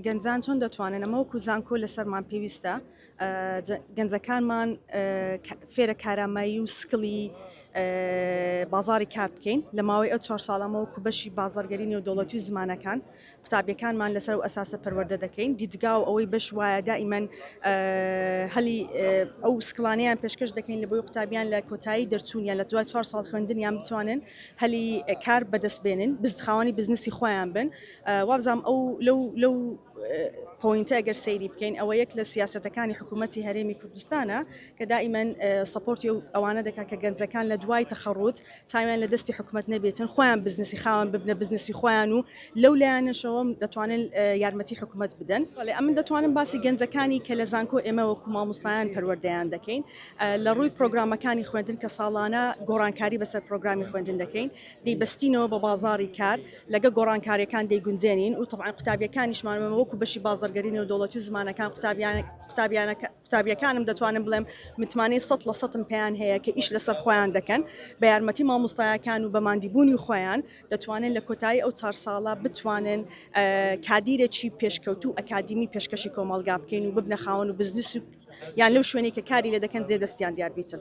گەنجان چۆن دەتوانن ئەمە وەکو زانکۆ لەسەرمان پێویستە گەنجەکانمان فێرە کارامایی و سکڵی بازاری کار بکەین لە ماوەی ئەو 4 ساڵەمەوەکو بەشی بازارگەرینی و دەوڵەتی و زمانەکان قوتابیەکانمان لەسەر و ئەساسە پەروەردە دەکەین دیدگا و ئەوەی بەش وایە دائیمەن هەلی ئەو سکڵانەیان پێشکەش دەکەین لە بۆی قوتابیان لە کۆتایی دەرچوونیان لە دوای 4 ساڵ خوێندنیان بتوانن هەلی کار بەدەستبێنن خاوەنی بزنسی خۆیان بن وابزانام ئەو لەو پۆینتە ئەگەر سەیری بکەین ئەوە یەک لە سیاسەتەکانی حکوومەتی هەرێمی کوردستانە کە دائیمەن سەپۆرتی و ئەوانە دەکات کە گەنجەکان لە دوای تەخەڕوت تاویان لە دەستی حکوومەت نەبێتن خۆیان بزنسی خاوەن ببنە بزنسی خۆیان و لەو لایەنەشەوە دەتوانن یارمەتی حکوومەت بدەن بەڵێ ئەمن دەتوانن باسی گەنجەکانی کە لە زانکۆ ئێمە وەکو مامۆستایان پەروەردەیان دەکەین لە ڕووی پرۆگرامەکانی خوێندن کە ساڵانە گۆڕانکاری بەسەر پرۆگرامی خوێندن دەکەین دەیبەستینەوە بە بازاری کار لەگە گۆڕانکاریەکان دەیگونجێنین و طبعا قوتابیەکانیشمان وەکو بەشی بازارگەرینی و دەوڵەتی و زمانەکان قوتابیەکانم دەتوانم بڵێم متمانەی 100% پێیان هەیە کە ئیش لەسەر خۆیان دەکەن بە یارمەتی مامۆستایەکان و بە ماندیبوونی خۆیان دەتوانن لە کۆتایی ئەو 4 ساڵە بتوانن کادیرێکی پێشکەوت و ئەکادیمی پێشکەشی کۆمەڵگا بکەین و ببنە خاوەن و بزنس یان لەو شوێنێک کە کاری لێ دەکەن جێدەستیان دیار بیتن.